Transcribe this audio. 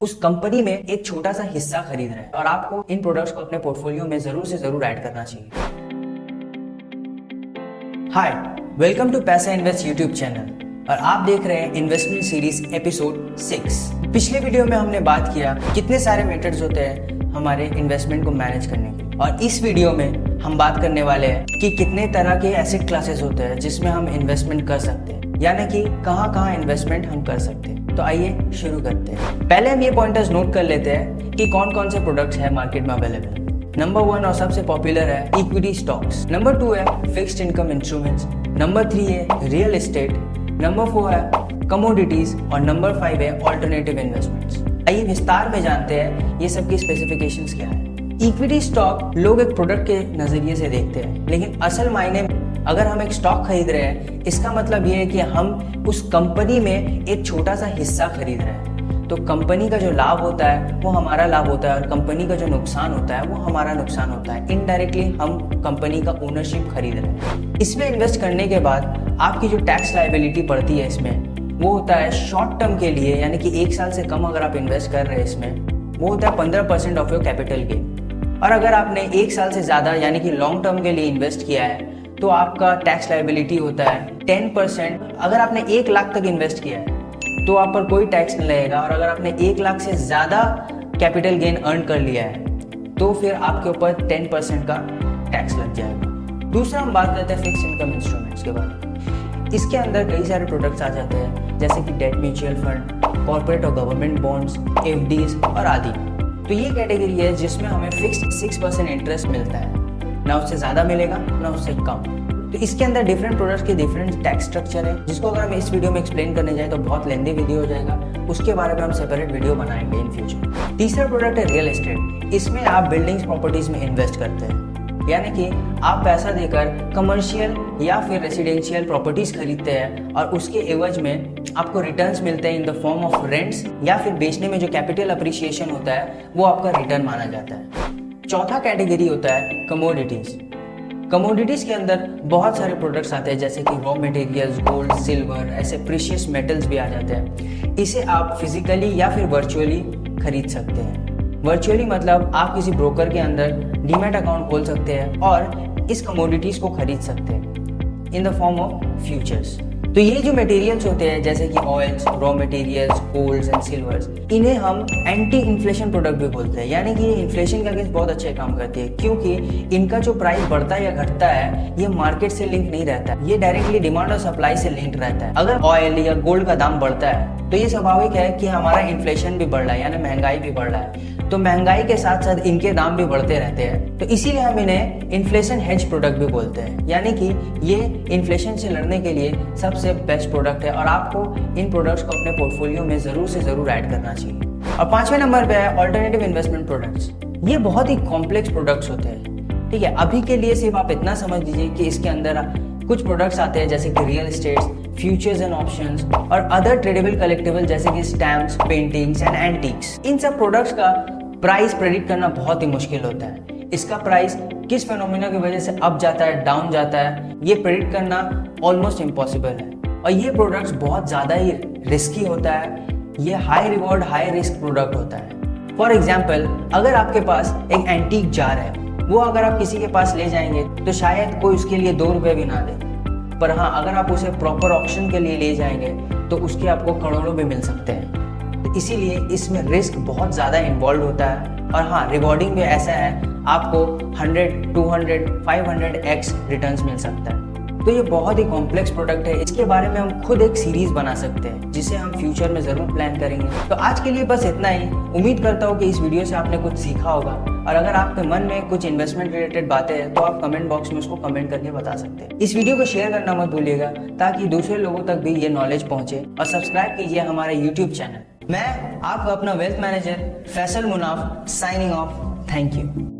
उस कंपनी में एक छोटा सा हिस्सा खरीद रहे हैं और आपको इन प्रोडक्ट्स को अपने पोर्टफोलियो में जरूर से जरूर ऐड करना चाहिए। हाय, वेलकम टू पैसा इन्वेस्ट यूट्यूब चैनल और आप देख रहे हैं इन्वेस्टमेंट सीरीज एपिसोड 6। पिछले वीडियो में हमने बात किया कितने सारे मेथड्स होते हैं हमारे इन्वेस्टमेंट को मैनेज करने के, और इस वीडियो में हम बात करने वाले हैं कि कितने तरह के एसेट क्लासेस होते हैं जिसमें हम इन्वेस्टमेंट कर सकते हैं, यानी कि कहाँ कहाँ इन्वेस्टमेंट हम कर सकते हैं। तो आइए शुरू करते हैं। पहले हम ये पॉइंटर्स नोट कर लेते हैं कि कौन कौन से प्रोडक्ट्स है मार्केट में अवेलेबल। नंबर 1 और सबसे पॉपुलर है इक्विटी स्टॉक्स, नंबर 2 है फिक्स्ड इनकम इंस्ट्रूमेंट्स, नंबर 3 है रियल एस्टेट, नंबर 4 है कमोडिटीज और नंबर 5 है ऑल्टरनेटिव इन्वेस्टमेंट्स। आइए विस्तार में जानते हैं ये सब की स्पेसिफिकेशंस क्या है। इक्विटी स्टॉक लोग एक प्रोडक्ट के नजरिए से देखते हैं, लेकिन असल मायने में अगर हम एक स्टॉक खरीद रहे हैं, इसका मतलब ये है कि हम उस कंपनी में एक छोटा सा हिस्सा खरीद रहे हैं। तो कंपनी का जो लाभ होता है वो हमारा लाभ होता है और कंपनी का जो नुकसान होता है वो हमारा नुकसान होता है। इनडायरेक्टली हम कंपनी का ओनरशिप खरीद रहे हैं। इसमें इन्वेस्ट करने के बाद आपकी जो टैक्स लायबिलिटी पड़ती है इसमें, वो होता है शॉर्ट टर्म के लिए, यानी कि 1 साल से कम अगर आप इन्वेस्ट कर रहे हैं इसमें, वो होता है 15% ऑफ योर कैपिटल गेन। और अगर आपने 1 साल से ज़्यादा यानी कि लॉन्ग टर्म के लिए इन्वेस्ट किया है तो आपका टैक्स लायबिलिटी होता है 10%। अगर आपने 1 लाख तक इन्वेस्ट किया है तो आप पर कोई टैक्स नहीं लगेगा, और अगर आपने 1 लाख से ज़्यादा कैपिटल गेन अर्न कर लिया है तो फिर आपके ऊपर 10% का टैक्स लग जाएगा। दूसरा हम बात करते हैं फिक्स्ड इनकम इंस्ट्रूमेंट्स के बारे में। इसके अंदर कई सारे प्रोडक्ट्स आ जाते हैं, जैसे कि डेट म्यूचुअल फंड, कॉर्पोरेट और गवर्नमेंट बॉन्ड्स, एफडीज और आदि। तो ये कैटेगरी है जिसमें हमें फिक्स्ड 6% इंटरेस्ट मिलता है, ना उससे ज़्यादा मिलेगा ना उससे कम। तो इसके अंदर डिफरेंट प्रोडक्ट्स के डिफरेंट टैक्स स्ट्रक्चर है, जिसको अगर हम इस वीडियो में एक्सप्लेन करने जाए तो बहुत लेंदी वीडियो हो जाएगा। उसके बारे में हम सेपरेट वीडियो बनाएंगे इन फ्यूचर। तीसरा प्रोडक्ट है रियल एस्टेट। इसमें आप बिल्डिंग्स प्रॉपर्टीज में इन्वेस्ट करते हैं, यानी कि आप पैसा देकर कमर्शियल या फिर रेसिडेंशियल प्रॉपर्टीज खरीदते हैं और उसके एवज में आपको रिटर्न्स मिलते हैं in the form of rents, या फिर बेचने में जो कैपिटल अप्रिसिएशन होता है वो आपका रिटर्न माना जाता है। चौथा कैटेगरी होता है कमोडिटीज। कमोडिटीज के अंदर बहुत सारे प्रोडक्ट्स आते हैं, जैसे कि रॉ मटेरियल्स, गोल्ड, सिल्वर, ऐसे प्रीशियस मेटल्स भी आ जाते हैं। इसे आप फिजिकली या फिर वर्चुअली खरीद सकते हैं। वर्चुअली मतलब आप किसी ब्रोकर के अंदर डीमैट अकाउंट खोल सकते हैं और इस कमोडिटीज को खरीद सकते हैं in the form of futures. तो ये जो मटेरियल्स होते हैं, जैसे कि oils, raw materials, golds and silvers, इन्हें हम एंटी इन्फ्लेशन प्रोडक्ट भी बोलते हैं, यानी कि ये इन्फ्लेशन का अगेंस्ट बहुत अच्छे काम करती है, क्योंकि इनका जो प्राइस बढ़ता है या घटता है ये मार्केट से लिंक नहीं रहता है, ये डायरेक्टली डिमांड और सप्लाई से लिंक रहता है। अगर ऑयल या गोल्ड का दाम बढ़ता है तो ये स्वाभाविक है कि हमारा इन्फ्लेशन भी बढ़ रहा है, यानी महंगाई भी बढ़ रहा है। तो महंगाई के साथ साथ इनके दाम भी बढ़ते रहते हैं, तो इसीलिए हम इन्हें इन्फ्लेशन हेज प्रोडक्ट भी बोलते हैं, यानी कि ये इन्फ्लेशन से लड़ने के लिए सबसे बेस्ट प्रोडक्ट है और आपको इन प्रोडक्ट्स को अपने पोर्टफोलियो में जरूर से जरूर ऐड करना चाहिए। और 5वें नंबर पे है ऑल्टरनेटिव इन्वेस्टमेंट प्रोडक्ट्स। ये बहुत ही कॉम्प्लेक्स प्रोडक्ट्स होते हैं, ठीक है। अभी के लिए सिर्फ आप इतना समझ लीजिए कि इसके अंदर कुछ प्रोडक्ट्स आते हैं, जैसे कि real estates, futures and options और अदर ट्रेडेबल कलेक्टिबल, जैसे कि स्टैम्प्स, पेंटिंग्स एंड एंटीक्स। इन सब प्रोडक्ट्स का प्राइस प्रेडिक्ट करना बहुत ही मुश्किल होता है। इसका प्राइस किस फिनोमिना की वजह से अप जाता है, डाउन जाता है, ये प्रेडिक्ट करना ऑलमोस्ट इम्पॉसिबल है। और ये प्रोडक्ट्स बहुत ज़्यादा ही रिस्की होता है। ये high reward high risk product होता है। फॉर एग्जाम्पल, अगर आपके पास एक एंटीक जार है, वो अगर आप किसी के पास ले जाएंगे तो शायद कोई उसके लिए 2 रुपये भी ना दे, पर हाँ अगर आप उसे प्रॉपर ऑक्शन के लिए ले जाएंगे तो उसके आपको करोड़ों में मिल सकते हैं। तो इसीलिए इसमें रिस्क बहुत ज़्यादा इन्वॉल्व होता है, और हाँ रिवॉर्डिंग भी ऐसा है, आपको 100, 200, 500x रिटर्न्स मिल सकता है। तो ये बहुत ही कॉम्प्लेक्स प्रोडक्ट है, इसके बारे में हम खुद एक सीरीज बना सकते हैं, जिसे हम फ्यूचर में ज़रूर प्लान करेंगे। तो आज के लिए बस इतना ही। उम्मीद करता हूँ कि इस वीडियो से आपने कुछ सीखा होगा, और अगर आपके मन में कुछ इन्वेस्टमेंट रिलेटेड बातें हैं तो आप कमेंट बॉक्स में उसको कमेंट करके बता सकते हैं। इस वीडियो को शेयर करना मत भूलिएगा, ताकि दूसरे लोगों तक भी ये नॉलेज पहुंचे, और सब्सक्राइब कीजिए हमारे यूट्यूब चैनल। मैं आपका अपना wealth manager Faisal Munaf signing off. Thank you.